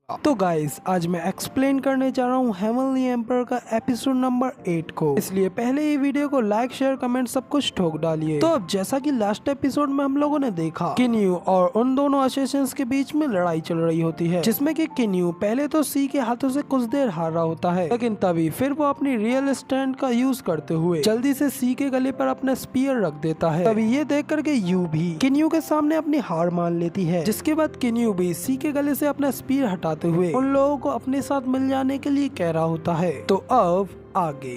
तो गाइस आज मैं एक्सप्लेन करने जा रहा हूँ हेवनली एम्पर का एपिसोड नंबर 8 को, इसलिए पहले ही वीडियो को लाइक शेयर कमेंट सब कुछ ठोक डालिए। तो अब जैसा कि लास्ट एपिसोड में हम लोगों ने देखा किन्यू और उन दोनों असेसिन्स के बीच में लड़ाई चल रही होती है, जिसमें कि किन्यू पहले तो सी के हाथों से कुछ देर हार रहा होता है, लेकिन तभी फिर वो अपनी रियल स्टैंड का यूज करते हुए जल्दी से सी के गले पर अपना स्पीयर रख देता है। तभी ये देख करके यू भी किन्यू के सामने अपनी हार मान लेती है, जिसके बाद किन्यू भी सी के गले से अपना स्पीयर हटाते हुए उन लोगों को अपने साथ मिल जाने के लिए कह रहा होता है। तो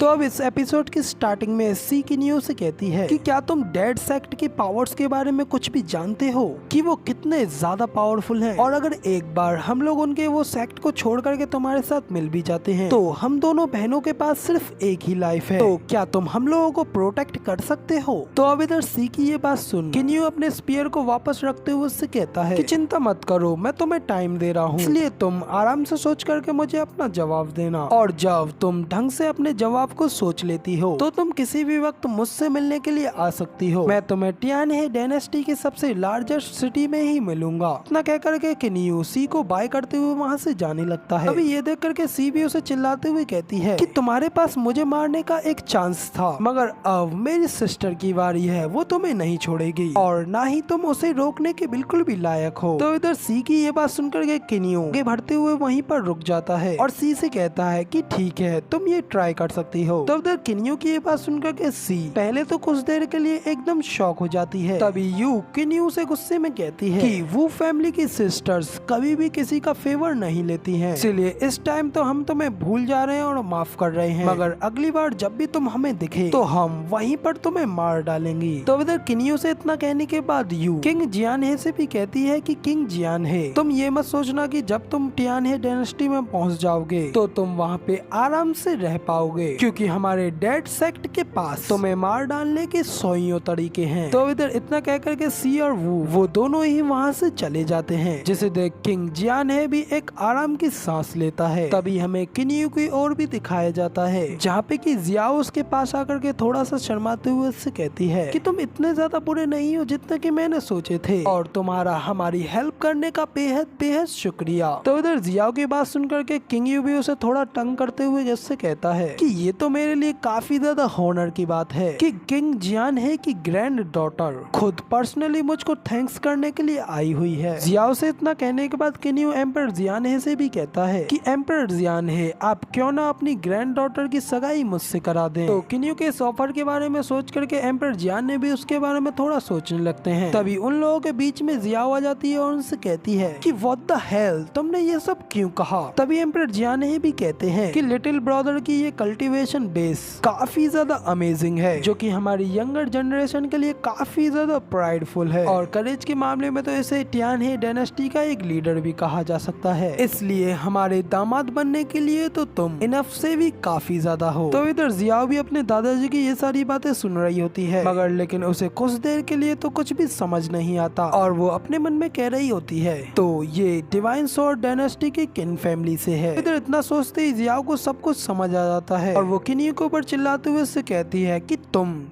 अब इस एपिसोड की स्टार्टिंग में सी किन्यू से कहती है कि क्या तुम डेड सेक्ट के पावर्स के बारे में कुछ भी जानते हो कि वो कितने ज्यादा पावरफुल हैं, और अगर एक बार हम लोग उनके वो सेक्ट को छोड़ करके तुम्हारे साथ मिल भी जाते हैं तो हम दोनों बहनों के पास सिर्फ एक ही लाइफ है, तो क्या तुम हम लोगों को प्रोटेक्ट कर सकते हो। तो अब इधर सी की ये बात सुन किन्यू अपने स्पीयर को वापस रखते हुए उससे कहता है कि चिंता मत करो, मैं तुम्हें टाइम दे रहा हूँ, इसलिए तुम आराम से सोच करके मुझे अपना जवाब देना, और जब तुम ढंग से अपने जवाब को सोच लेती हो तो तुम किसी भी वक्त मुझसे मिलने के लिए आ सकती हो। मैं तुम्हें टियानहे डायनेस्टी की सबसे लार्जेस्ट सिटी में ही मिलूंगा। इतना कह करके किन्यू सी को बाय करते हुए वहाँ से जाने लगता है। अभी ये देख करके सी भी उसे चिल्लाते हुए कहती है कि तुम्हारे पास मुझे मारने का एक चांस था, मगर अब मेरी सिस्टर की बारी है, वो तुम्हें नहीं छोड़ेगी और ना ही तुम उसे रोकने के बिल्कुल भी लायक हो। तो इधर सी की ये बात सुनकर के किन्यू आगे बढ़ते हुए वहीं पर रुक जाता है और सी से कहता है कि ठीक है, तुम ये ट्राई कर सकती हो। तो उधर किन्यू की ये बात सुनकर के सी पहले तो कुछ देर के लिए एकदम शॉक हो जाती है। तभी यू किन्यू से गुस्से में कहती है कि वो फैमिली की सिस्टर्स कभी भी किसी का फेवर नहीं लेती हैं, इसलिए इस टाइम तो हम तुम्हें भूल जा रहे हैं और माफ कर रहे हैं, मगर अगली बार जब भी तुम हमें दिखे तो हम वहीं पर तुम्हें मार डालेंगी। तो उधर किन्यू से इतना कहने के बाद यू किंग जियानहे से भी कहती है कि किंग जियानहे, तुम ये मत सोचना कि जब तुम टियानहे डायनेस्टी में पहुंच जाओगे तो तुम वहाँ पे आराम से रह पाओगे, क्योंकि हमारे डेड सेक्ट के पास तुम्हें मार डालने के 100 तरीके हैं। तो इधर इतना कह करके सी और वो दोनों ही वहाँ से चले जाते हैं, जिसे देख किंग जियानहे भी एक आराम की सांस लेता है। तभी हमें किन्यू की ओर भी दिखाया जाता है, जहाँ पे कि जियाओ उसके पास आकर के थोड़ा सा शर्माते हुए उससे कहती है कि तुम इतने ज्यादा बुरे नहीं हो जितने कि मैंने सोचे थे, और तुम्हारा हमारी हेल्प करने का बेहद बेहद शुक्रिया। तो इधर जियाओ की बात सुनकर के किंग भी उसे थोड़ा तंग करते हुए जैसे कहता है कि ये तो मेरे लिए काफी ज्यादा हॉनर की बात है कि किंग जियानहे की ग्रैंड डॉटर खुद पर्सनली मुझको थैंक्स करने के लिए आई हुई है। जियाओ से इतना कहने के बाद किन्यू एम्पर जियानहे से भी कहता है कि एम्पर जियानहे, आप क्यों ना अपनी ग्रैंड डॉटर की सगाई मुझसे करा दें। तो किन्यू के इस ऑफर के बारे में सोच करके एम्पर जियानहे भी उसके बारे में थोड़ा सोचने लगते हैं। तभी उन लोगों के बीच में जियाओ आ जाती है और उनसे कहती है कि व्हाट द हेल, तुमने ये सब क्यों कहा। तभी एम्पर जियानहे भी कहते हैं कि लिटिल ब्रदर की ये कल्टीवेशन बेस काफी ज्यादा अमेजिंग है, जो कि हमारी यंगर जनरेशन के लिए काफी ज्यादा प्राइडफुल है, और करेज के मामले में तो इसे टियानहे डायनेस्टी का एक लीडर भी कहा जा सकता है, इसलिए हमारे दामाद बनने के लिए तो तुम इनफ से भी काफी ज्यादा हो। तो इधर जियाओ भी अपने दादाजी की ये सारी बातें सुन रही होती है, मगर लेकिन उसे कुछ देर के लिए तो कुछ भी समझ नहीं आता, और वो अपने मन में कह रही होती है तो ये डिवाइन स्वॉर्ड डायनेस्टी की किन फैमिली से है। इधर इतना सोचते ही जियाओ को सब कुछ समझ आ जाता है, और वो किन्यू के ऊपर चिल्लाते हुए उससे कहती है कि तुम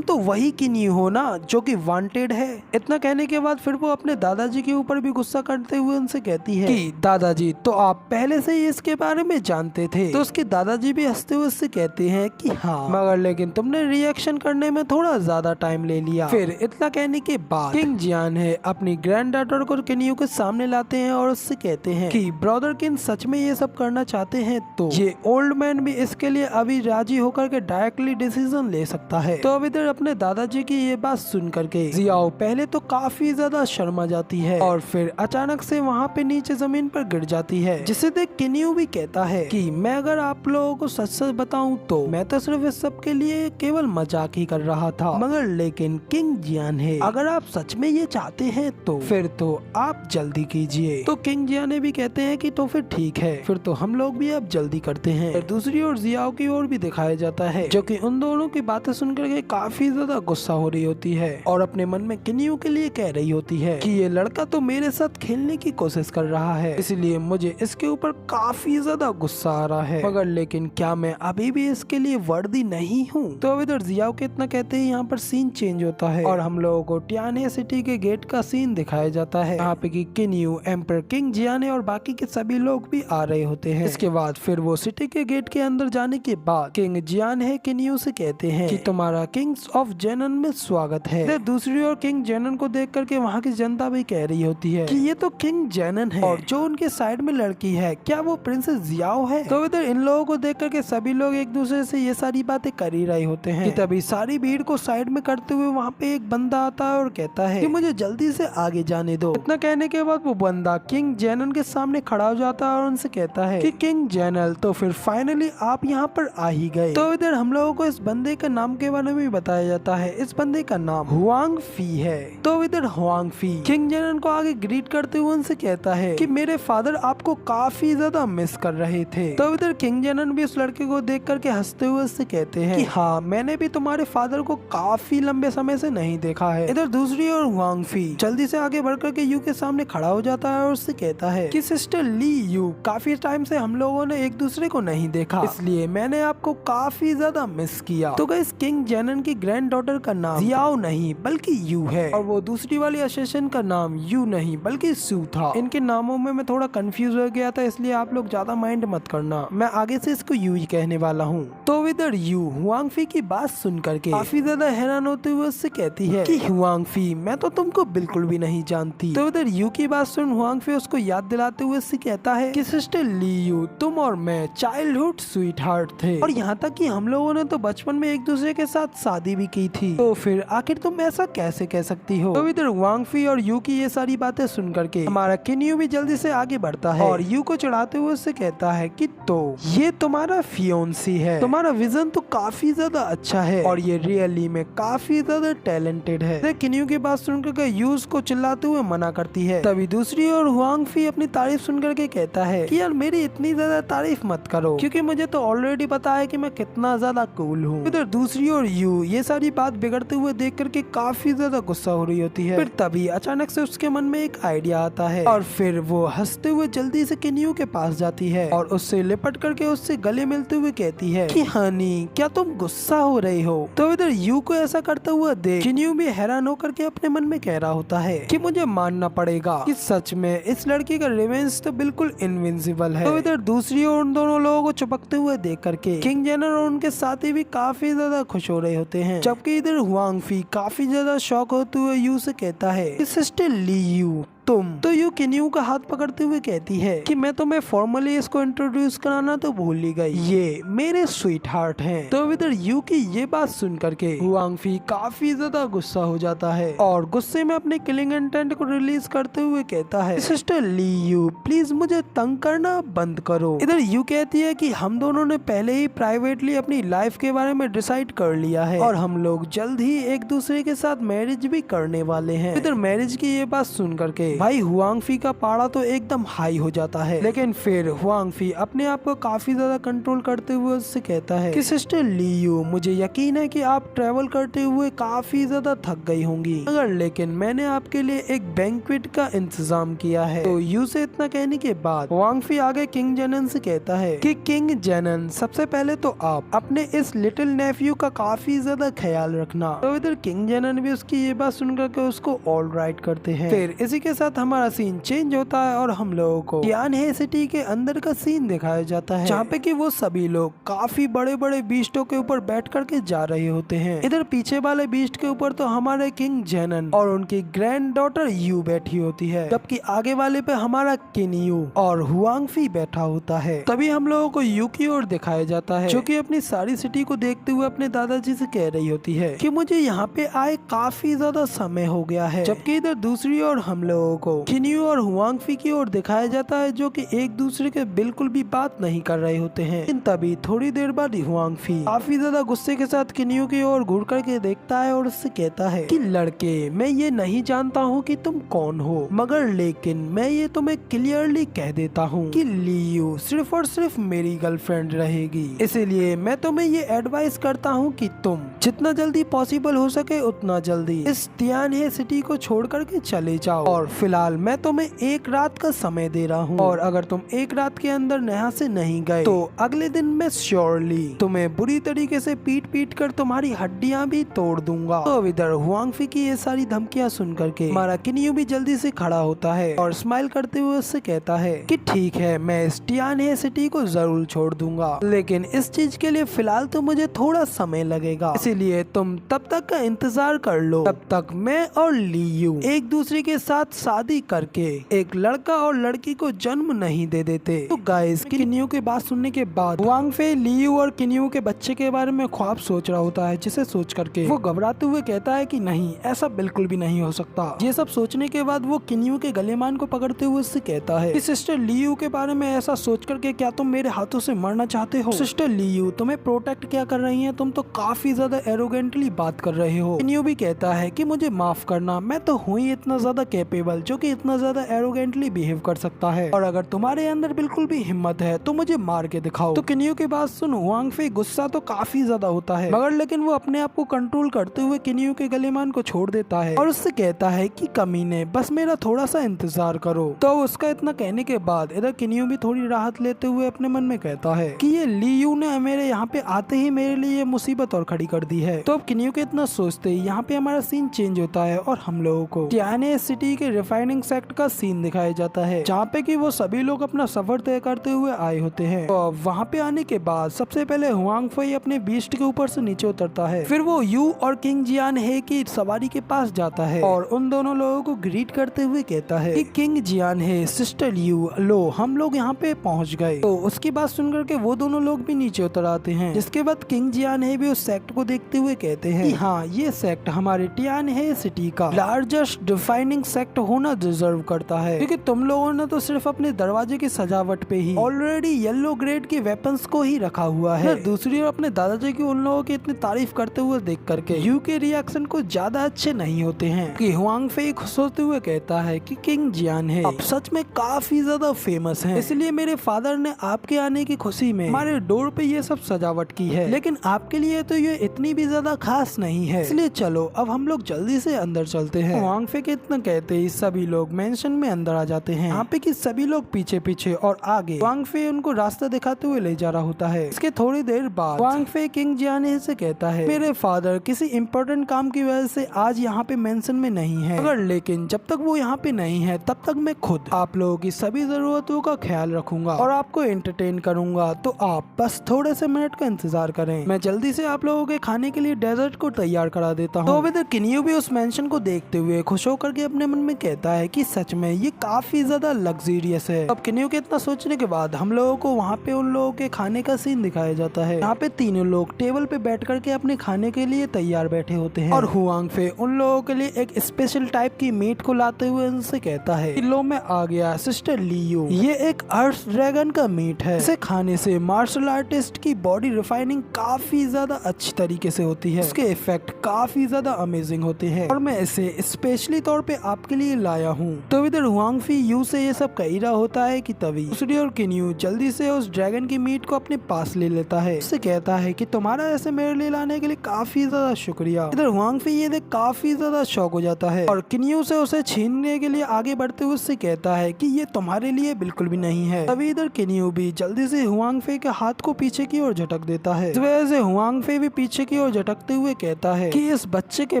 तो वही किन्यू हो ना जो कि वांटेड है। इतना कहने के बाद फिर वो अपने दादाजी के ऊपर भी गुस्सा करते हुए उनसे कहती है कि दादाजी, तो आप पहले से ही इसके बारे में जानते थे। तो उसके दादाजी भी हंसते हुए उससे कहते हैं कि हाँ, मगर लेकिन तुमने रिएक्शन करने में थोड़ा ज्यादा टाइम ले लिया। फिर इतना कहने के बाद किंग जियानहे अपनी ग्रैंड डॉटर को किन्यू के सामने लाते हैं और उससे कहते हैं कि ब्रदर किन सच में ये सब करना चाहते हैं तो ये ओल्ड मैन भी इसके लिए अभी राजी होकर के डायरेक्टली डिसीजन ले सकता है। तो अब इधर अपने दादाजी की ये बात सुन करके जियाओ पहले तो काफी ज्यादा शर्मा जाती है, और फिर अचानक से वहाँ पे नीचे जमीन पर गिर जाती है, जिसे देख किन्यू भी कहता है कि मैं अगर आप लोगों को सच सच बताऊं तो मैं तो सिर्फ इस सब के लिए केवल मजाक ही कर रहा था, मगर लेकिन किंग जियानहे, अगर आप सच में ये चाहते हैं तो फिर तो आप जल्दी कीजिए। तो किंग जियानहे भी कहते हैं कि तो फिर ठीक है, फिर तो हम लोग भी अब जल्दी करते हैं। दूसरी ओर जियाओ की ओर भी दिखाया जाता है, जो कि उन दोनों की बातें सुन सुनकर के काफी ज्यादा गुस्सा हो रही होती है और अपने मन में किन्यू के लिए कह रही होती है कि ये लड़का तो मेरे साथ खेलने की कोशिश कर रहा है, इसलिए मुझे इसके ऊपर काफी ज्यादा गुस्सा आ रहा है, मगर लेकिन क्या मैं अभी भी इसके लिए वर्दी नहीं हूँ। तो अब इधर जियाओ के इतना कहते ही यहाँ पर सीन चेंज होता है और हम लोगों को टियाने सिटी के गेट का सीन दिखाया जाता है, यहाँ पे कि किन्यू, एम्पर, किंग जियाने और बाकी के सभी लोग भी आ रहे होते हैं। इसके बाद फिर वो सिटी के गेट के अंदर जाने के बाद किंग जियान है किन्यू से कहते हैं कि तुम्हारा किंग्स ऑफ जेनन में स्वागत है। इधर दूसरी ओर किंग जेनन को देख करके वहाँ की जनता भी कह रही होती है कि ये तो किंग जेनन है और जो उनके साइड में लड़की है क्या वो प्रिंसेस जियाओ है। तो इधर इन लोगों को देख करके सभी लोग एक दूसरे से ये सारी बातें कर ही रहे होते हैं कि तभी सारी भीड़ को साइड में करते हुए वहाँ पे एक बंदा आता है और कहता है कि मुझे जल्दी से आगे जाने दो। इतना कहने के बाद वो बंदा किंग जेनन के सामने खड़ा हो जाता है और उनसे कहता है कि किंग जेनल, तो फिर फाइनली आप यहाँ पर आ ही गए। तो इधर हम लोगों को इस बंदे के नाम के बारे में भी बताया जाता है। इस बंदे का नाम हुआंग फी है। तो इधर हुआंग फी किंग जेनन को आगे ग्रीट करते हुए उनसे कहता है कि मेरे फादर आपको काफी ज्यादा मिस कर रहे थे। तो इधर किंग जेनन भी उस लड़के को देख करके हंसते हुए उससे कहते हैं कि हाँ, मैंने भी तुम्हारे फादर को काफी लंबे समय से नहीं देखा है। इधर दूसरी ओर हुआंग फी जल्दी से आगे बढ़कर के यू के सामने खड़ा हो जाता है और उससे कहता है कि सिस्टर ली यू, काफी टाइम से हम लोगों ने एक दूसरे को नहीं देखा, इसलिए मैंने आपको काफी ज्यादा मिस किया। तो गाइस किंग जेनन की ग्रैंड डॉटर का नाम जियाओ नहीं बल्कि यू है और वो दूसरी वाली असेसन का नाम यू नहीं बल्कि सू था। इनके नामों में मैं थोड़ा कंफ्यूज हो गया था, इसलिए आप लोग ज्यादा माइंड मत करना, मैं आगे से इसको यू ही कहने वाला हूँ। तो इधर यू हुआंग फी की बात सुन करके काफी ज्यादा हैरान होते हुए उससे कहती है कि हुआंग फी, मैं तो तुमको बिल्कुल भी नहीं जानती। तो इधर यू की बात सुन हुआंग फी उसको याद दिलाते हुए उससे कहता है कि सिस्टर ली यू, तुम और मैं चाइल्डहुड स्वीट हार्ट थे और यहाँ तक कि हम लोगों ने तो बचपन में एक दूसरे के साथ शादी भी की थी, तो फिर आखिर तुम ऐसा कैसे कह सकती हो। तो इधर हुआंग फी और यू की ये सारी बातें सुन करके हमारा किन्यू भी जल्दी से आगे बढ़ता है और यू को चढ़ाते हुए उससे कहता है कि तो ये तुम्हारा फियोन्सी है, तुम्हारा विजन तो काफी ज्यादा अच्छा है और ये रियली में काफी ज्यादा टैलेंटेड है। किन्यू की बात सुनकर यू उसको चिल्लाते हुए मना करती है। तभी दूसरी ओर हुआंग फी अपनी तारीफ सुनकर के कहता है कि यार मेरी इतनी ज्यादा तारीफ मत करो, क्योंकि मुझे तो ऑलरेडी पता है कि मैं कितना ज्यादा कूल हूँ। इधर दूसरी ओर यू ये सारी बात बिगड़ते हुए देख करके काफी ज्यादा गुस्सा हो रही होती है। फिर तभी अचानक से उसके मन में एक आइडिया आता है और फिर वो हंसते हुए जल्दी से किन्यू के पास जाती है और उससे लिपट करके उससे गले मिलते हुए कहती है कि हनी, क्या तुम गुस्सा हो रही हो। तो इधर यू को ऐसा करते हुए देख किन्यू भी हैरान होकर के अपने मन में कह रहा होता है कि मुझे मानना पड़ेगा कि सच में इस लड़की का रिवेंज तो बिल्कुल इनविंसिबल है। तो इधर दूसरी ओर उन दोनों लोगों को चिपकते हुए देख करके किंग जेनर और उनके साथी भी काफी ज्यादा खुश हो रहे होते हैं, जबकि इधर हुआंग फी काफी ज्यादा शॉक होते हुए यू से कहता है कि सिस्टर ली यू, तुम तो यू किन्यू का हाथ पकड़ते हुए कहती है कि मैं तुम्हें फॉर्मली इसको इंट्रोड्यूस कराना तो भूल ही गई, ये मेरे स्वीट हार्ट हैं। तो इधर यू की ये बात सुन करके हुआंग फी काफी ज्यादा गुस्सा हो जाता है और गुस्से में अपने किलिंग इंटेंट को रिलीज करते हुए कहता है सिस्टर ली यू, प्लीज मुझे तंग करना बंद करो। इधर यू कहती है कि हम दोनों ने पहले ही प्राइवेटली अपनी लाइफ के बारे में डिसाइड कर लिया है और हम लोग जल्द ही एक दूसरे के साथ मैरिज भी करने वाले हैं। इधर मैरिज की ये बात सुन करके भाई हुआंग फी का पारा तो एकदम हाई हो जाता है, लेकिन फिर हुआंग फी अपने आप को काफी ज्यादा कंट्रोल करते हुए उससे कहता है कि सिस्टर ली यू, मुझे यकीन है कि आप ट्रेवल करते हुए काफी ज्यादा थक गई होंगी, मगर लेकिन मैंने आपके लिए एक बैंक्वेट का इंतजाम किया है। तो यू से इतना कहने के बाद हुआंग फी आगे किंग जेनन से कहता है कि किंग जेनन, सबसे पहले तो आप अपने इस लिटिल नेफ्यू का काफी ज्यादा ख्याल रखना। तो इधर किंग जेनन भी उसकी ये बात सुनकर के उसको ऑल राइट करते हैं। फिर इसी के साथ हमारा सीन चेंज होता है और हम लोगों को टियाने सिटी के अंदर का सीन दिखाया जाता है, जहाँ पे कि वो सभी लोग काफी बड़े बड़े बीस्टों के ऊपर बैठ करके जा रहे होते हैं। इधर पीछे वाले बीस्ट के ऊपर तो हमारे किंग जेनन और उनकी ग्रैंड डॉटर यू बैठी होती है, जबकि आगे वाले पे हमारा किन्यू और हुआंग फी बैठा होता है। तभी हम लोगों को यू की ओर दिखाया जाता है, जो कि अपनी सारी सिटी को देखते हुए अपने दादाजी से कह रही होती है कि मुझे यहाँ पे आए काफी ज्यादा समय हो गया है, जबकि इधर दूसरी ओर हम लोगों लोगों को किन्यू और हुआंगफी की ओर दिखाया जाता है, जो कि एक दूसरे के बिल्कुल भी बात नहीं कर रहे होते हैं। लेकिन तभी थोड़ी देर बाद हुआंगफी काफी ज्यादा गुस्से के साथ किन्यू की ओर घूर करके देखता है और उससे कहता है कि लड़के, मैं ये नहीं जानता हूँ कि तुम कौन हो, मगर लेकिन मैं ये तुम्हें क्लियरली कह देता हूँ कि लियू सिर्फ और सिर्फ मेरी गर्लफ्रेंड रहेगी। इसीलिए मैं तुम्हें ये एडवाइस करता हूँ कि तुम जितना जल्दी पॉसिबल हो सके उतना जल्दी इस तियानहे सिटी को छोड़ करके चले जाओ। और फिलहाल मैं तुम्हें एक रात का समय दे रहा हूँ, और अगर तुम एक रात के अंदर यहाँ से नहीं गए तो अगले दिन मैं श्योरली तुम्हें बुरी तरीके से पीट पीट कर तुम्हारी हड्डियाँ भी तोड़ दूंगा। तो इधर हुआंगफी की ये सारी धमकियाँ सुन करके हमारा किन्यू भी जल्दी से खड़ा होता है और स्माइल करते हुए उससे कहता है कि ठीक है, मैं इस तियानहे सिटी को जरूर छोड़ दूंगा, लेकिन इस चीज के लिए फिलहाल तो मुझे थोड़ा समय लगेगा, इसीलिए तुम तब तक का इंतजार कर लो। तब तक मैं और लियू एक दूसरे के साथ शादी करके एक लड़का और लड़की को जन्म नहीं दे देते। तो गाइस, किन्यू की बात सुनने के बाद हुआंगफी लियू और किन्यू के बच्चे के बारे में ख्वाब सोच रहा होता है, जिसे सोच करके वो घबराते हुए कहता है कि नहीं, ऐसा बिल्कुल भी नहीं हो सकता। ये सब सोचने के बाद वो किन्यू के गलेमान को पकड़ते हुए उससे कहता है कि सिस्टर लियू के बारे में ऐसा सोच करके क्या तुम मेरे हाथों से मरना चाहते हो? सिस्टर लियू तुम्हें प्रोटेक्ट क्या कर रही है, तुम तो काफी ज्यादा एरोगेंटली बात कर रहे हो। किन्यू भी कहता है कि मुझे माफ करना, मैं तो हूँ ही इतना ज्यादा कैपेबल जो कि इतना ज्यादा एरोगेंटली बिहेव कर सकता है, और अगर तुम्हारे अंदर बिल्कुल भी हिम्मत है तो मुझे मार के दिखाओ। तो किन्यू की बात सुन हुआंगफी गुस्सा तो काफी ज्यादा होता है, मगर लेकिन वो अपने आप को कंट्रोल करते हुए किन्यू के गलेमान को छोड़ देता है और उससे कहता है कि कमीने, बस मेरा थोड़ा सा इंतजार करो। तो उसका इतना कहने के बाद इधर किन्यू भी थोड़ी राहत लेते हुए अपने मन में कहता है कि ये लियू ने मेरे यहाँ पे आते ही मेरे लिए मुसीबत और खड़ी कर दी है। तो अब किन्यू के इतना सोचते ही यहाँ पे हमारा सीन चेंज होता है और हम लोगों को तियानहे सिटी के रिफाइनिंग सेक्टर का सीन दिखाया जाता है, जहाँ पे कि वो सभी लोग अपना सफर तय करते हुए आए होते हैं। तो वहाँ पे आने के बाद सबसे पहले हुआंगफी अपने बीस्ट के ऊपर से नीचे उतरता है, फिर वो यू और किंग जियानहे की सवारी के पास जाता है और उन दोनों लोगों को ग्रीट करते हुए कहता है कि किंग जियानहे, सिस्टर यू, लो हम लोग यहाँ पे पहुँच गए। तो उसकी बात सुनकर के वो दोनों लोग भी नीचे उतर आते हैं, जिसके बाद किंग जियानहे भी उस सेक्ट को देखते हुए कहते हैं कि हाँ, ये सेक्ट हमारे तियानहे सिटी का लार्जेस्ट डिफाइनिंग सेक्ट होना डिजर्व करता है, क्योंकि तुम लोगों ने तो सिर्फ अपने दरवाजे की सजावट पे ही ऑलरेडी येलो ग्रेड के वेपन्स को ही रखा हुआ है। दूसरी ओर अपने दादाजी की उन लोगों की इतनी तारीफ करते हुए देख करके यू के रिएक्शन को ज्यादा अच्छे नहीं होते हैं कि हुआंगफी खुश होते हुए कहता है कि किंग जियानहे अब सच में काफी ज्यादा फेमस हैं, इसलिए मेरे फादर ने आपके आने की खुशी में हमारे डोर पे ये सब सजावट की है, लेकिन आपके लिए तो ये इतनी भी ज्यादा खास नहीं है, इसलिए चलो अब हम लोग जल्दी से अंदर चलते हैं। हुआंगफी के इतना कहते ही सभी लोग मेंशन में अंदर आ जाते हैं। यहाँ पे कि सभी लोग पीछे पीछे और आगे हुआंगफी उनको रास्ता दिखाते हुए ले जा रहा होता है। इसके थोड़ी देर बाद हुआंगफी किंग जियानहे से कहता है, मेरे फादर किसी इम्पोर्टेंट काम की वजह से आज यहाँ पे मेंशन में नहीं है, मगर लेकिन जब तक वो यहाँ पे नहीं है तब तक मैं खुद आप लोगों की सभी जरूरतों का ख्याल रखूंगा और आपको एंटरटेन करूंगा। तो आप बस थोड़े से मिनट का इंतजार करें, मैं जल्दी से आप लोगों के खाने के लिए डेजर्ट को तैयार करा देता हूँ। तो अभी तक किन्यू भी उस मेंशन को देखते हुए खुश होकर के अपने मन में कहता है कि सच में ये काफी ज्यादा लग्जरियस है। अब किन्यू के इतना सोचने के बाद हम लोगों को वहाँ पे उन लोगों के खाने का सीन दिखाया जाता है। यहाँ पे तीनों लोग टेबल पे बैठ करके अपने खाने के लिए तैयार बैठे होते हैं और हुआंगफी उन लोगों के लिए एक स्पेशल टाइप की मीट को लाते हुए उनसे कहता है कि लो मैं आ गया सिस्टर लियू, ये एक अर्थ ड्रैगन का मीट है, इसे खाने से मार्शल आर्टिस्ट की बॉडी रिफाइनिंग काफी ज्यादा अच्छी तरीके से होती है, इसके इफेक्ट काफी ज्यादा अमेजिंग होते हैं और मैं इसे स्पेशली तौर पे आपके लिए लाया हूँ। तो इधर हुआंगफी यू से ये सब कह ही रहा होता है कि तभी दूसरी ओर किन्यू जल्दी से उस ड्रैगन की मीट को अपने पास ले लेता है, उससे कहता है कि तुम्हारा ऐसे मेरे लिए लाने के लिए काफी ज्यादा शुक्रिया। इधर हुआंगफी ये देख काफी ज्यादा शौक हो जाता है और किन्यू से उसे छीनने के लिए आगे बढ़ते हुए उससे कहता है कि ये तुम्हारे लिए बिल्कुल भी नहीं है। तभी इधर किन्यू भी जल्दी से हुआंगफी के हाथ को पीछे की ओर झटक देता है। इस वजह से हुआंगफी भी पीछे की ओर झटकते हुए कहता है कि इस बच्चे के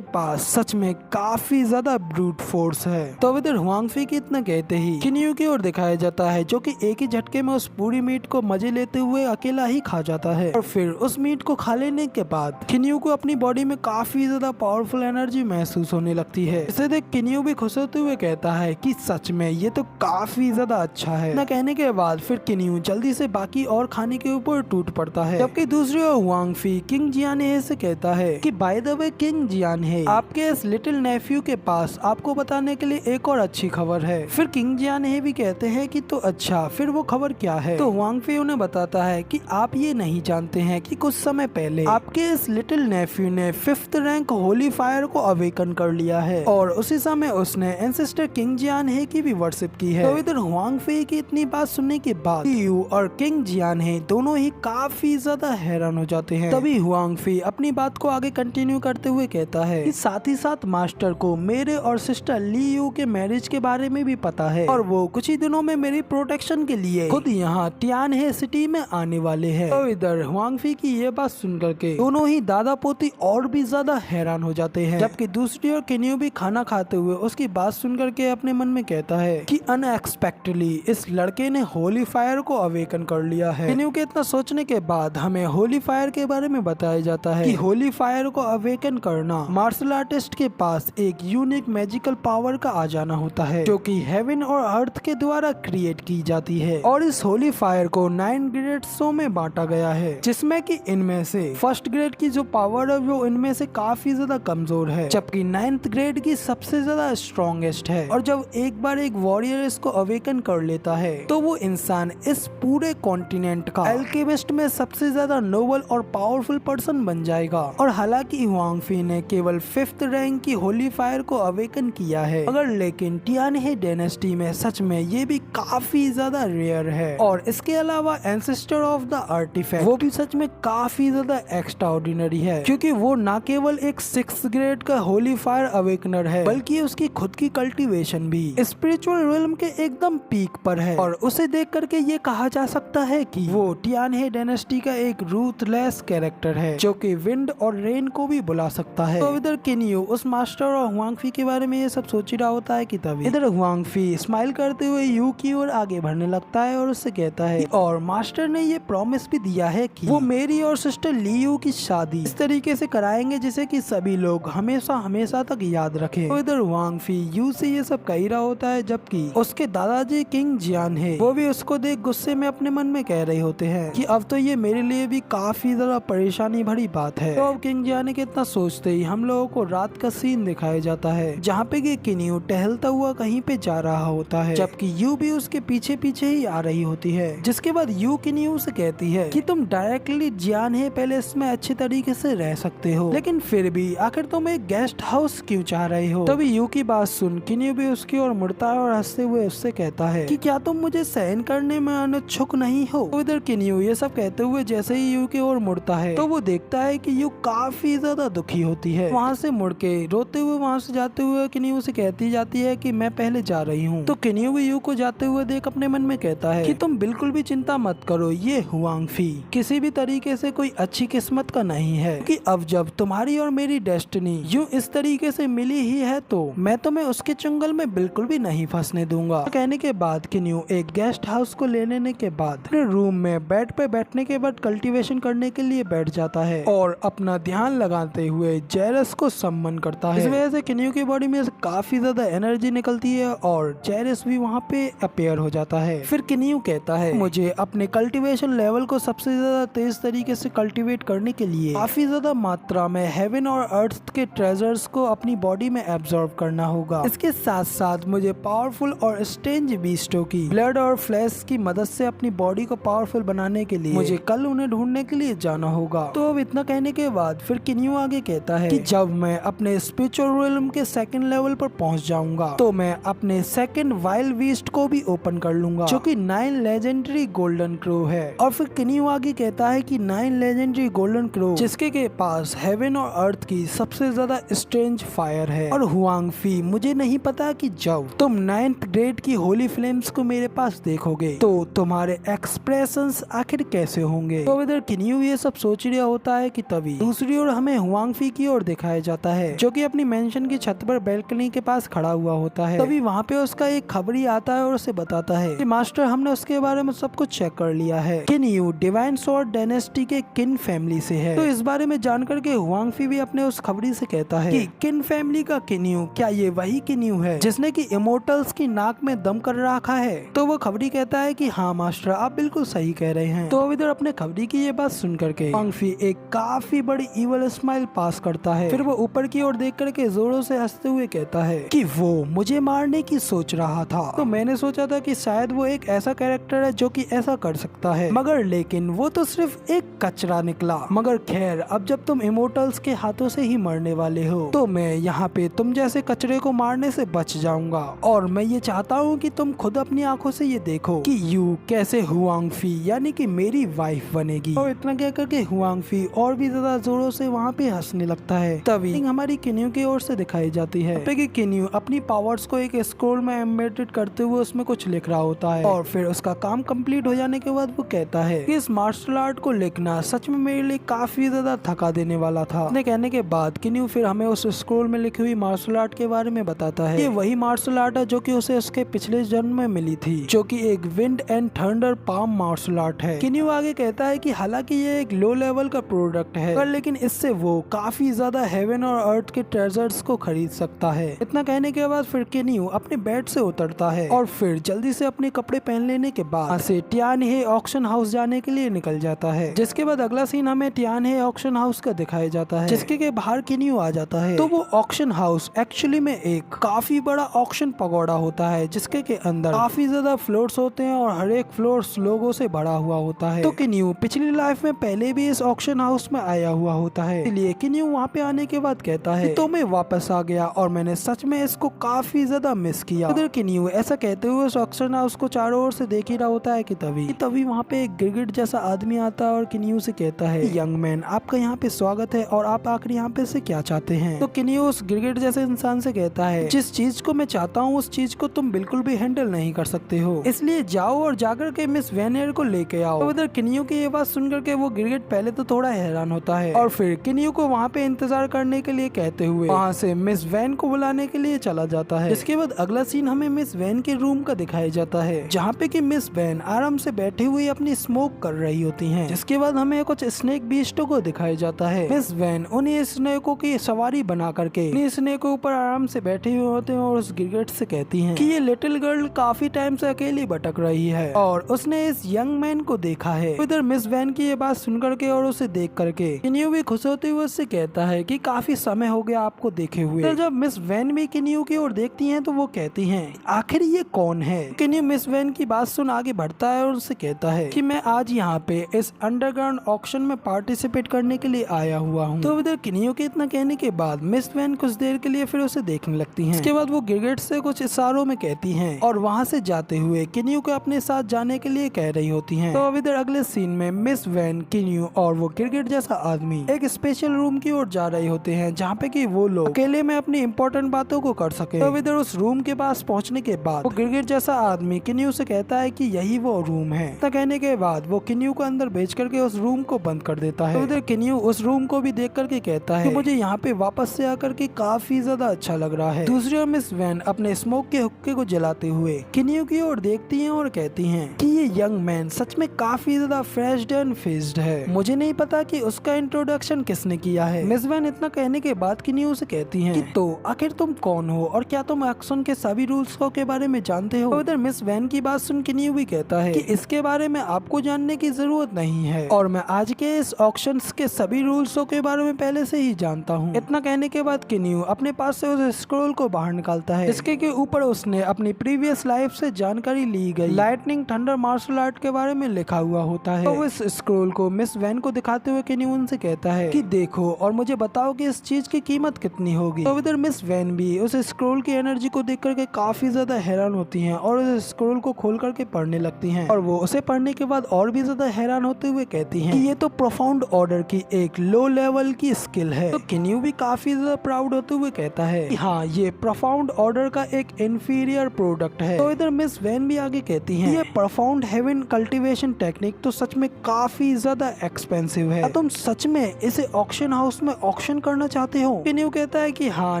पास सच में काफी ज्यादा ब्रूट फोर्स है। तो इधर हुआंगफी की इतना कहते ही किन्यू की ओर दिखाया जाता है, जो कि एक ही झटके में उस पूरी मीट को मजे लेते हुए अकेला ही खा जाता है और फिर उस मीट को खा लेने के बाद किन्यू को अपनी बॉडी में काफी ज्यादा पावरफुल एनर्जी महसूस होने लगती है। इसे देख किन्यू भी खुश होते हुए कहता है कि सच में ये तो काफी ज्यादा अच्छा है। ना कहने के बाद फिर किन्यू जल्दी से बाकी और खाने के ऊपर टूट पड़ता है, जबकि दूसरी ओर हुआंगफी किंग जियानहे से कहता है कि बाय द वे किंग जियानहे, आपके इस लिटिल नेफ्यू के पास आपको बताने के लिए लिए एक और अच्छी खबर है। फिर किंग जियान हे भी कहते हैं कि तो अच्छा, फिर वो खबर क्या है? तो हुआंग फी उन्हें बताता है कि आप ये नहीं जानते हैं कि कुछ समय पहले आपके इस लिटिल नेफ्यू ने 5th रैंक होली फायर को अवेकन कर लिया है और उसी समय उसने एंसेस्टर किंग जियान हे की भी वर्शिप की है। तो इधर हुआंग फी की इतनी बात सुनने के बाद यू और किंग जियान हे दोनों ही काफी ज्यादा हैरान हो जाते हैं। तभी हुआंग फी अपनी बात को आगे कंटिन्यू करते हुए कहता है कि साथ ही साथ मास्टर को मेरे और सिस्टर ली यू के मैरिज के बारे में भी पता है और वो कुछ ही दिनों में मेरी प्रोटेक्शन के लिए खुद यहाँ टियानहे सिटी में आने वाले हैं। तो इधर हुआंग फी की ये बात सुनकर के दोनों ही दादा पोती और भी ज्यादा हैरान हो जाते हैं। जबकि दूसरी ओर किन्यू भी खाना खाते हुए उसकी बात सुनकर के अपने मन में कहता है कि अनएक्सपेक्टेडली इस लड़के ने होली फायर को अवेकन कर लिया है। किन्यू के इतना सोचने के बाद हमें होली फायर के बारे में बताया जाता है कि होली फायर को अवेकन करना मार्शल आर्टिस्ट के पास एक यूनिक मैजिकल पावर का आ जाना होता है जो कि हेवन और अर्थ के द्वारा क्रिएट की जाती है। और इस होली फायर को 9 ग्रेड्सों में बांटा गया है, जिसमें कि इनमें से फर्स्ट ग्रेड की जो पावर है वो इनमें से काफी ज्यादा कमजोर है, जबकि 9th ग्रेड की सबसे ज्यादा स्ट्रॉन्गेस्ट है। और जब एक बार एक वॉरियर इसको अवेकन कर लेता है तो वो इंसान इस पूरे कॉन्टिनेंट का अल्केमिस्ट में सबसे ज्यादा नोबल और पावरफुल पर्सन बन जाएगा। और हालांकि हुआंग फी ने केवल 5th रैंक की होली फायर को अवेकन किया है, मगर लेकिन टियानहे डायनेस्टी में सच में ये भी काफी ज्यादा रेयर है। और इसके अलावा एंसेस्टर ऑफ द आर्टिफैक्ट वो भी सच में काफी ज्यादा एक्स्ट्राऑर्डिनरी है, क्योंकि वो न केवल एक 6th ग्रेड का होली फायर अवेकनर है बल्कि उसकी खुद की कल्टीवेशन भी स्पिरिचुअल रियल्म के एकदम पीक पर है। और उसे देख करके ये कहा जा सकता है कि वो टियानहे डायनेस्टी का एक रूथलेस कैरेक्टर है जो कि विंड और रेन को भी बुला सकता है। तो इधर किन्यू उस मास्टर और हुआंग फी के बारे में ये सब सोच ही रहा होता है कि तभी इधर हुआंग फी स्माइल करते हुए यू की ओर आगे बढ़ने लगता है और उससे कहता है और मास्टर ने ये प्रॉमिस भी दिया है कि वो मेरी और सिस्टर ली यू की शादी इस तरीके से कराएंगे जिसे कि सभी लोग हमेशा हमेशा तक याद रखें। तो इधर हुआंग फी यू से ये सब कह ही रहा होता है, जबकि उसके दादाजी किंग जियान है वो भी उसको देख गुस्से में अपने मन में कह रहे होते हैं कि अब तो ये मेरे लिए भी काफी ज्यादा परेशानी भरी बात है। तो अब किंग जियान के इतना सोचते ही हम लोगों को रात का सीन दिखाया जाता है जहाँ पे कि किन्यू टहलता हुआ कहीं पे जा रहा होता है, जबकि यू भी उसके पीछे पीछे ही आ रही होती है। जिसके बाद यू किन्यू से कहती है कि तुम डायरेक्टली जियान है पैलेस में अच्छे तरीके से रह सकते हो, लेकिन फिर भी आखिर तुम एक गेस्ट हाउस क्यों चाह रहे हो? तभी यू की बात सुन किन्यू भी उसकी ओर मुड़ता है और हंसते हुए उससे कहता है कि क्या तुम मुझे सहन करने में अनिच्छुक नहीं हो? तो इधर किन्यू ये सब कहते हुए जैसे ही यू की ओर मुड़ता है तो वो देखता है कि यू काफी ज्यादा दुखी होती है। वहाँ से मुड़ के रोते हुए वहाँ से जाते हुए किन्यू से कहती जाती है कि मैं पहले जा रही हूँ। तो किन्यू भी यू को जाते हुए देख अपने मन में कहता है कि तुम बिल्कुल भी चिंता मत करो, ये हुआंग फी किसी भी तरीके से कोई अच्छी किस्मत का नहीं है, कि अब जब तुम्हारी और मेरी डेस्टिनी यूं इस तरीके से मिली ही है तो मैं तुम्हें उसके चंगल में बिल्कुल भी नहीं फंसने दूंगा। तो कहने के बाद किन्यू एक गेस्ट हाउस को ले लेने के बाद अपने रूम में बेड पे बैठने के बाद कल्टीवेशन करने के लिए बैठ जाता है और अपना ध्यान लगाते हुए जेरस को सम्मन करता है। इस वजह से किन्यू की बॉडी में काफी ज्यादा एनर्जी निकलती है और जेरस भी वहाँ पे अपीयर हो जाता है। फिर किन्यू कहता है मुझे अपने कल्टीवेशन लेवल को सबसे ज्यादा तेज तरीके से कल्टीवेट करने के लिए काफी ज्यादा मात्रा में हेवन और अर्थ के ट्रेजर्स को अपनी बॉडी में एब्जॉर्ब करना होगा। इसके साथ साथ मुझे पावरफुल और स्ट्रेंज बीस्टों की ब्लड और फ्लैश की मदद से अपनी बॉडी को पावरफुल बनाने के लिए मुझे कल उन्हें ढूंढने के लिए जाना होगा। तो अब इतना कहने के बाद फिर किन्यू आगे कहता है कि जब मैं अपने स्पिरिचुअल रियल्म के सेकंड लेवल पर पहुंच जाऊंगा तो मैं अपने सेकंड वाइल्ड बीस्ट को भी ओपन कर लूंगा जो कि 9 लेजेंडरी गोल्डन क्रो है। और फिर किन्यू आगे कहता है कि 9 लेजेंडरी गोल्डन क्रो जिसके के पास हेवन और अर्थ की सबसे ज्यादा स्ट्रेंज फायर है। और हुआंग फी मुझे नहीं पता कि जब तुम 9th ग्रेड की होली फ्लेम्स को मेरे पास देखोगे तो तुम्हारे एक्सप्रेशंस आखिर कैसे होंगे। तो इधर किन्यू ये सब सोच रहा होता है कि तभी दूसरी ओर हमें हुआंग फी की ओर दिखाया जाता है जो कि अपनी मेंशन की छत पर बैल्कनी के पास खड़ा हुआ होता है। तभी वहाँ पे उसका एक खबरी आता है और उसे बताता है कि मास्टर हमने उसके बारे में सब कुछ चेक कर लिया है, किन्यू डिवाइन स्वॉर्ड डायनेस्टी के किन फैमिली से है। तो इस बारे में जानकर के हुआंग फी भी अपने उस खबरी से कहता है कि किन फैमिली का किन्यू, क्या ये वही किन्यू है जिसने की इमोर्टल्स की नाक में दम कर रखा है? तो वो खबरी कहता है कि हाँ मास्टर आप बिल्कुल सही कह रहे हैं। तो इधर अपने खबरी की ये बात सुन करके हुआंग फी एक काफी बड़ी इवल स्माइल पास करता है। फिर वो ऊपर की ओर देख करके जोरों से हंसते हुए कहता है कि वो मुझे मारने की सोच रहा था। तो मैंने सोचा था कि शायद वो एक ऐसा कैरेक्टर है जो कि ऐसा कर सकता है, मगर लेकिन वो तो सिर्फ एक कचरा निकला। मगर खैर, अब जब तुम इमोर्टल्स के हाथों से ही मरने वाले हो तो मैं यहाँ पे तुम जैसे कचरे को मारने से बच जाऊंगा। और मैं ये चाहता हूँ कि तुम खुद अपनी आंखों से ये देखो कि यू कैसे हुआंग फी यानी कि मेरी वाइफ बनेगी। और इतना क्या करके हुआंग फी और भी ज्यादा जोरों से वहाँ पे हंसने लगता है। तभी हमारी किन्यू की ओर से दिखाई जाती है कि किन्यू अपनी पावर्स को एक स्क्रोल में एम्बेडेड करते हुए उसमें कुछ लिख रहा होता है। और फिर उसका काम कंप्लीट हो जाने के बाद वो कहता है कि इस मार्शल आर्ट को लिखना सच में मेरे लिए काफी ज्यादा थका देने वाला था। अपने कहने के बाद किन्यू फिर हमें उस स्क्रोल में लिखी हुई मार्शल आर्ट के बारे में बताता है। ये वही मार्शल आर्ट है जो कि उसे उसके पिछले जन्म में मिली थी, जो कि एक wind and thunder palm martial art है। किन्यू आगे कहता है कि हालांकि ये एक लो लेवल का प्रोडक्ट है, पर लेकिन इससे वो काफी ज्यादा हेवन और अर्थ के ट्रेजर्स को खरीद सकता है। इतना कहने के बाद फिर किन्यू अपने बेड से उतरता है और फिर जल्दी से अपने कपड़े पहन लेने के बाद से टियानहे ऑक्शन हाउस जाने के लिए निकल जाता है। जिसके बाद अगला सीन हमें टियानहे ऑक्शन हाउस का दिखाया जाता है, जिसके के बाहर किन्यू आ जाता है। तो वो ऑक्शन हाउस एक्चुअली में एक काफी बड़ा ऑक्शन पगोड़ा होता है, जिसके के अंदर काफी ज्यादा फ्लोर्स होते हैं और हर एक फ्लोर लोगों से भरा हुआ होता है। तो किन्यू पिछली लाइफ में पहले भी इस ऑक्शन हाउस में आया हुआ होता है, इसलिए किन्यू वहाँ पे आने के बाद कहता है तो मैं वापस आ गया और मैंने सच में इसको काफी ज्यादा मिस किया। उधर किन्यू ऐसा कहते हुए उस ऑक्शन हाउस को चारों ओर से देख ही रहा होता है कि तभी वहाँ पे एक गिरगिट जैसा आदमी आता है और किन्यू से कहता है यंग मैन, आपका यहाँ पे स्वागत है और आप आखिर यहाँ पे से क्या चाहते हैं। तो किन्यू उस गिरगिट जैसे इंसान से कहता है जिस चीज को मैं चाहता हूँ उस चीज को तुम बिल्कुल भी हैंडल नहीं कर सकते हो, इसलिए जाओ और जाकर के मिस वेनियर को लेके आओ। उधर किन्यू की ये बात सुनकर के वो गिरगिट पहले तो थोड़ा हैरान होता है और फिर किन्यू को वहाँ पे इंतजार करने के लिए कहते हुए वहाँ से मिस वैन को बुलाने के लिए चला जाता है। इसके बाद अगला सीन हमें मिस वैन के रूम का दिखाया जाता है, जहाँ पे कि मिस वैन आराम से बैठी हुई अपनी स्मोक कर रही होती हैं। जिसके बाद हमें कुछ स्नेक बीस्टों को दिखाया जाता है। मिस वैन उन्हीं स्नेकों की सवारी बना करके उन्हीं स्नेक के ऊपर आराम से बैठे हुए होते हैं और उस गिरगिट से कहती हैं कि ये लिटिल गर्ल काफी टाइम से अकेली भटक रही है और उसने इस यंग मैन को देखा है। इधर मिस वैन की ये बात सुन करके और उसे देख करके किन्यू भी खुश होते हुए उससे कहता है कि काफी समय हो गया आपको देखे हुए। तो जब मिस वैन भी किन्यू की ओर देखती हैं तो वो कहती हैं आखिर ये कौन है। किन्यू मिस वैन की बात सुन आगे बढ़ता है और उससे कहता है कि मैं आज यहाँ पे इस अंडरग्राउंड ऑक्शन में पार्टिसिपेट करने के लिए आया हुआ हूँ। तो इधर किन्यू के इतना कहने के बाद मिस वैन कुछ देर के लिए फिर उसे देखने लगती हैं। इसके बाद वो गिरगिट से कुछ इशारों में कहती हैं और वहाँ से जाते हुए किन्यू को अपने साथ जाने के लिए कह रही होती हैं। तो अब इधर अगले सीन में मिस वैन, किन्यू और वो गिरगिट जैसा आदमी एक स्पेशल रूम की ओर जा रहे होते हैं, जहाँ पे कि वो लोग अकेले में अपनी इंपॉर्टेंट बातों को कर सके। तो इधर उस रूम के पास पहुँचने के बाद वो गिरगिट जैसा आदमी किन्यू से कहता है कि यही वो रूम है। तो कहने के बाद वो किन्यू को अंदर भेज करके उस रूम को बंद कर देता है। तो इधर किन्यू उस रूम को भी देख करके कहता है कि मुझे यहाँ पे वापस से आकर के काफी ज्यादा अच्छा लग रहा है। दूसरी ओर मिस वैन अपने स्मोक के हुक्के को जलाते हुए किन्यू की ओर देखती हैं और कहती हैं कि ये यंग मैन सच में काफी ज्यादा फ्रेश्ड एंड फेस्ड है। मुझे नहीं पता कि उसका इंट्रोडक्शन किसने किया है। मिस वैन इतना कहने के बाद किन्यू से कहती हैं कि तो आखिर तुम कौन हो और क्या तुम एक्शन के सभी रूल्स के बारे में जानते हो। उधर मिस वैन की बात सुन किन्यू भी कहता है कि इसके बारे में आपको जानने की जरूरत नहीं है और मैं आज के इस ऑक्शंस के सभी रूल्सों के बारे में पहले से ही जानता हूँ। इतना कहने के बाद किन्यू अपने पास से उस स्क्रोल को बाहर निकालता है, जिसके के ऊपर उसने अपनी प्रीवियस लाइफ से जानकारी ली गई लाइटनिंग थंडर मार्शल आर्ट के बारे में लिखा हुआ होता है। तो इस स्क्रोल को मिस वैन को दिखाते हुए किन्यू उनसे कहता है कि देखो और मुझे बताओ कि इस चीज की कीमत कितनी होगी। तो इधर मिस वैन भी उस स्क्रोल की एनर्जी को देख करके काफी ज्यादा हैरान होती हैं और उस स्क्रोल को खोल करके पढ़ने लगती हैं और वो उसे पढ़ने के बाद और भी ज्यादा हैरान होते हुए कहती हैं कि ये तो प्रोफाउंड ऑर्डर की एक लो लेवल की स्किल है। तो किन्यू भी काफी ज्यादा प्राउड होते हुए कहता है कि हाँ, ये प्रोफाउंड ऑर्डर का एक इंफीरियर प्रोडक्ट है। तो इधर मिस वैन भी आगे कहती हैं ये प्रोफाउंड हेवन कल्टीवेशन टेक्निक तो सच में काफी ज्यादा एक्सपेंसिव है। तुम सच में इसे ऑक्शन हाउस में ऑक्शन करना चाहते हो। किन्यू कहता है कि हाँ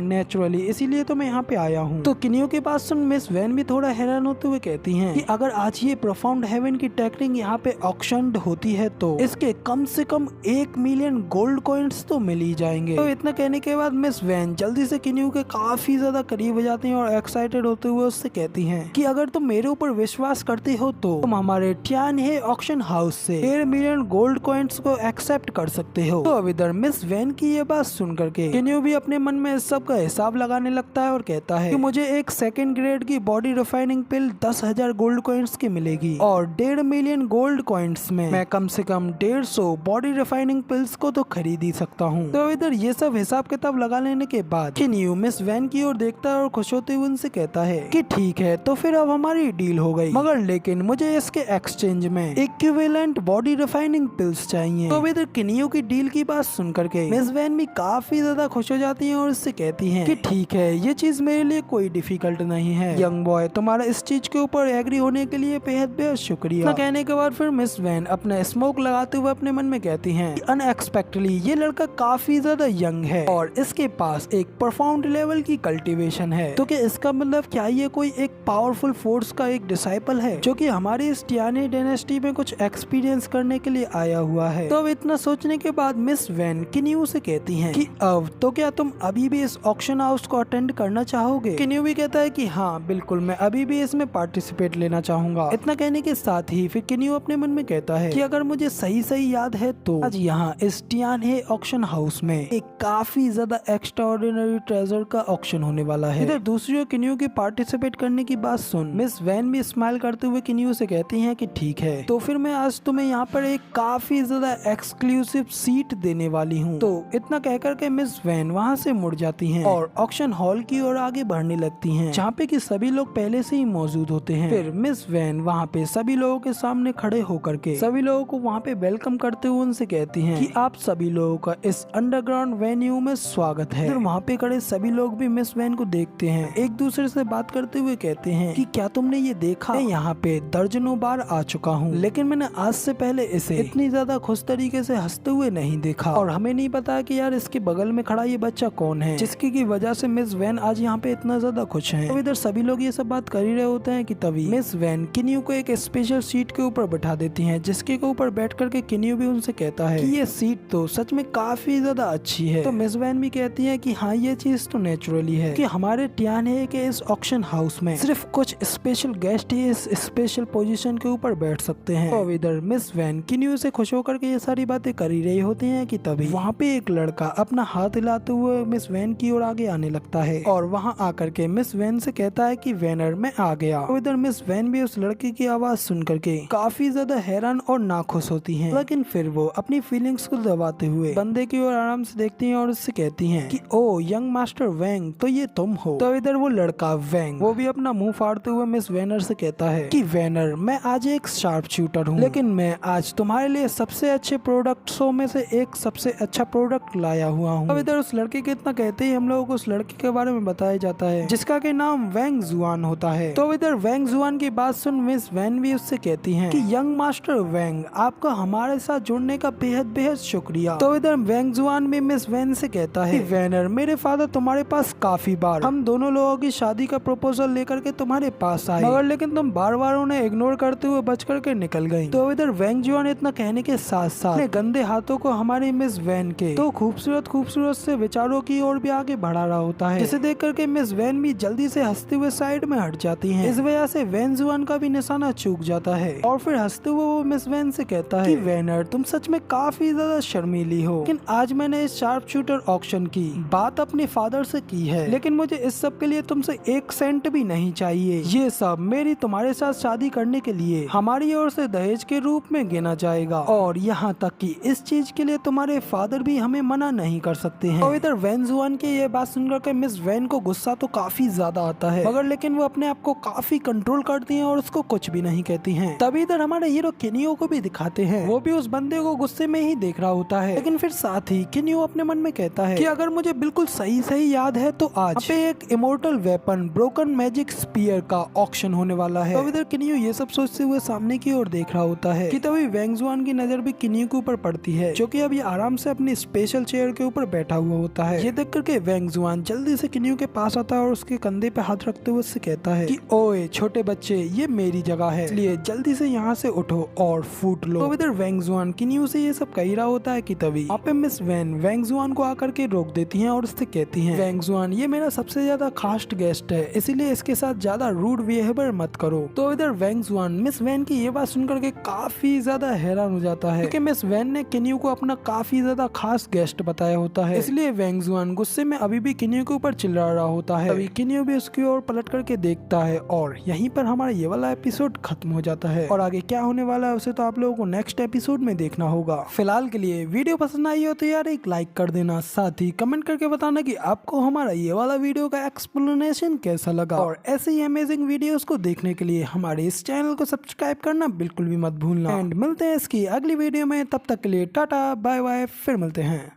नेचुरली, इसीलिए तो मैं यहाँ पे आया हूँ। तो किन्यू की बात सुन मिस वैन भी थोड़ा हैरान होते हुए कहती हैं कि अगर आज ये प्रोफाउंड हेवन की टेक्निक यहाँ पे ऑक्शन होती है तो इसके कम से कम 1 मिलियन गोल्ड कॉइन्स तो मिल ही जाएंगे। तो इतना कहने के बाद मिस वैन जल्दी से किन्यू के काफी ज्यादा करीब हो जाती हैं और एक्साइटेड होते हुए उससे कहती हैं कि अगर तुम मेरे ऊपर विश्वास करते हो तो तुम हमारे टियानहे ऑक्शन हाउस से 1 मिलियन गोल्ड कॉइन्स को एक्सेप्ट कर सकते हो। तो अब इधर मिस वैन की ये बात सुन करके किन्यू भी अपने मन में इस सब का हिसाब लगाने लगता आता है और कहता है कि मुझे एक सेकंड ग्रेड की बॉडी रिफाइनिंग पिल 10,000 गोल्ड कॉइन्स की मिलेगी और 1.5 मिलियन गोल्ड कॉइन्स में मैं कम से कम 150 बॉडी रिफाइनिंग पिल्स को तो खरीद ही सकता हूँ। तो इधर ये सब हिसाब किताब लगा लेने के बाद किन्यू मिस वैन की ओर देखता है और खुश होते हुए उनसे कहता है कि ठीक है, तो फिर अब हमारी डील हो गई, मगर लेकिन मुझे इसके एक्सचेंज में इक्विवेलेंट बॉडी रिफाइनिंग पिल्स चाहिए। तो इधर किन्यू की डील की बात सुन करके मिस वैन भी काफी ज्यादा खुश हो जाती है और उससे कहती है कि ठीक है, ये चीज मेरे लिए कोई डिफिकल्ट नहीं है। यंग बॉय, तुम्हारा इस चीज के ऊपर एग्री होने के लिए बेहद बेहद शुक्रिया। कहने के बाद फिर मिस वैन अपना स्मोक लगाते हुए अपने मन में कहती हैं कि अनएक्सपेक्टेडली ये लड़का काफी ज्यादा यंग है और इसके पास एक परफाउंड लेवल की कल्टीवेशन है। तो क्या इसका मतलब क्या ये कोई एक पावरफुल फोर्स का एक डिसाइपल है जो कि हमारी इस टियानी डायनेस्टी में कुछ एक्सपीरियंस करने के लिए आया हुआ है। तो अब इतना सोचने के बाद मिस वैन किन्यू से कहती हैं कि अब तो क्या तुम अभी भी इस ऑक्शन हाउस को अटेंड करना चाहोगे? किन्यू भी कहता है कि हाँ बिल्कुल, मैं अभी भी इसमें पार्टिसिपेट लेना चाहूंगा। इतना कहने के साथ ही फिर किन्यू अपने मन में कहता है कि अगर मुझे सही सही याद है तो आज यहाँ इस टियानी ऑक्शन हाउस में एक काफी ज्यादा एक्स्ट्राऑर्डिनरी ट्रेजर का ऑक्शन होने वाला है। इधर दूसरी ओर किन्यू की पार्टिसिपेट करने की बात सुन मिस वैन भी स्माइल करते हुए किन्यू से कहती हैं कि ठीक है, तो फिर मैं आज तुम्हें यहाँ पर एक काफी ज्यादा एक्सक्लूसिव सीट देने वाली हूँ। तो इतना कहकर के मिस वैन वहाँ से मुड़ जाती हैं और ऑक्शन हॉल की ओर आगे बढ़ने लगती हैं, जहाँ पे कि सभी लोग पहले से ही मौजूद होते हैं। फिर मिस वैन वहाँ पे सभी लोगों के सामने खड़े होकर के सभी लोगों को वहाँ पे वेलकम करते हुए उनसे कहती हैं कि आप सभी लोगों का इस अंडरग्राउंड वेन्यू में स्वागत है। फिर वहाँ पे खड़े सभी लोग भी मिस वैन को देखते हैं, एक दूसरे से बात करते हुए कहते हैं कि क्या तुमने ये देखा, मैं यहाँ पे दर्जनों बार आ चुका हूँ, लेकिन मैंने आज से पहले इसे इतनी ज्यादा खुश तरीके से हंसते हुए नहीं देखा और हमें नहीं पता कि यार इसके बगल में खड़ा ये बच्चा कौन है जिसकी की वजह से मिस वैन आज यहाँ पे इतना ज्यादा खुश है। तो इधर सभी लोग ये सब बात कर ही रहे होते हैं कि तभी मिस वैन किन्यू को एक स्पेशल सीट के ऊपर बैठा देती है, जिसके ऊपर बैठ करके किन्यू भी उनसे कहता है कि ये सीट तो सच में काफी ज्यादा अच्छी है। तो मिस वैन भी कहती है कि हाँ ये चीज तो नेचुरली है कि हमारे टियानी के इस ऑक्शन हाउस में सिर्फ कुछ स्पेशल गेस्ट ही इस स्पेशल पोजीशन के ऊपर बैठ सकते हैं। तो इधर मिस वैन किन्यू से खुश होकर के ये सारी बातें कर ही रही होती हैं कि तभी वहाँ पे एक लड़का अपना हाथ हिलाते हुए मिस वैन की ओर आगे आने लगता है और वहाँ आकर के मिस वैन से कहता है कि वैनर मैं आ गया। तो इधर मिस वैन भी उस लड़के की आवाज सुन करके काफी ज्यादा हैरान और नाखुश होती हैं, लेकिन फिर वो अपनी फीलिंग्स को दबाते हुए बंदे की ओर आराम से देखती हैं और उससे कहती हैं कि ओ यंग मास्टर वैंग, तो ये तुम हो। तो इधर वो लड़का वैंग वो भी अपना मुंह फाड़ते हुए मिस वैनर से कहता है कि वैनर मैं आज एक शार्प शूटर हूँ, लेकिन मैं आज तुम्हारे लिए सबसे अच्छे प्रोडक्ट्सों में से एक सबसे अच्छा प्रोडक्ट लाया हुआ हूँ। अब इधर उस लड़के के इतना कहते ही हम लोगों को उस लड़के के बारे में बताया जाता है जिसका के नाम वैंग जुआन होता है। तो इधर वैंग जुआन की बात सुन मिस वैन भी उससे कहती हैं कि यंग मास्टर वैंग आपका हमारे साथ जुड़ने का बेहद बेहद शुक्रिया। तो इधर वैंग जुआन भी मिस वैन से कहता है कि वैनर मेरे फादर तुम्हारे पास काफी बार हम दोनों लोगों की शादी का प्रपोजल लेकर के तुम्हारे पास आए, मगर लेकिन तुम बार बार उन्हें इग्नोर करते हुए बच करके निकल गई। तो इधर वैंग जुआन इतना कहने के साथ साथ अपने गंदे हाथों को हमारी मिस वैन के तो खूबसूरत से विचारों की ओर भी आगे बढ़ा रहा होता है, जिसे देख करके मिस वैन भी जल्दी से हंसते हुए साइड में हट जाती हैं। इस वजह से वैन जुआन का भी निशाना चूक जाता है और फिर हंसते हुए वो मिस वैन से कहता है कि वैनर तुम सच में काफी ज्यादा शर्मीली हो, लेकिन आज मैंने इस शार्प शूटर ऑक्शन की बात अपने फादर से की है, लेकिन मुझे इस सब के लिए तुमसे 1 सेंट भी नहीं चाहिए। ये सब मेरी तुम्हारे साथ शादी करने के लिए हमारी ओर से दहेज के रूप में गिना जाएगा और यहाँ तक कि इस चीज के लिए तुम्हारे फादर भी हमें मना नहीं कर सकते हैं। और इधर वैन जुआन की ये बात सुनकर के मिस वैन को गुस्सा तो काफी ज्यादा आता है, मगर लेकिन वो अपने आप को काफी कंट्रोल करती हैं और उसको कुछ भी नहीं कहती हैं। तभी इधर हमारे हीरो किन्यू को भी दिखाते हैं, वो भी उस बंदे को गुस्से में ही देख रहा होता है, लेकिन फिर साथ ही किन्यू अपने मन में कहता है कि अगर मुझे बिल्कुल सही याद है तो आज पे एक immortal weapon broken magic spear का ऑक्शन होने वाला है। तो इधर किन्यू ये सब सोचते हुए सामने की ओर देख रहा होता है कि तभी वैंग जुआन की नजर भी किन्यू के ऊपर पड़ती है, जो कि अभी आराम से अपनी स्पेशल चेयर के ऊपर बैठा हुआ होता है। ये देख करके वैंग जुआन जल्दी से किन्यू के पास आता है और उसके कंधे पे हाथ रखते हुए उससे कहता है कि ओए छोटे बच्चे, ये मेरी जगह है, इसलिए जल्दी से यहाँ से उठो और फूट लो। तो इधर वैंग जुआन किन्यू से ये सब कह रहा होता है कि तभी वहाँ पे मिस वैन वैंग जुआन को आकर के रोक देती हैं और उससे कहती हैं वैंग जुआन ये मेरा सबसे ज्यादा खास गेस्ट है, इसीलिए इसके साथ ज्यादा रूड बिहेवियर मत करो। तो इधर वैंग जुआन मिस वैन की ये बात सुनकर के काफी ज्यादा हैरान हो जाता है, क्योंकि मिस वैन ने किन्यू को अपना काफी ज्यादा खास गेस्ट बताया होता है, इसलिए वैंग जुआन गुस्से में अभी भी किन्यू के ऊपर चिल्ला रहा होता है। तभी किन्यू भी उसकी ओर पलट करके देखता है और यहीं पर हमारा ये वाला एपिसोड खत्म हो जाता है। और आगे क्या होने वाला है उसे तो आप लोगों को नेक्स्ट एपिसोड में देखना होगा। फिलहाल के लिए वीडियो पसंद आई हो तो यार एक लाइक कर देना, साथ ही कमेंट करके बताना कि आपको हमारा ये वाला वीडियो का एक्सप्लेनेशन कैसा लगा। और ऐसे ही अमेजिंग वीडियोस को देखने के लिए हमारे इस चैनल को सब्सक्राइब करना बिल्कुल भी मत भूलना। एंड मिलते हैं इसकी अगली वीडियो में, तब तक के लिए टाटा बाय बाय, फिर मिलते हैं।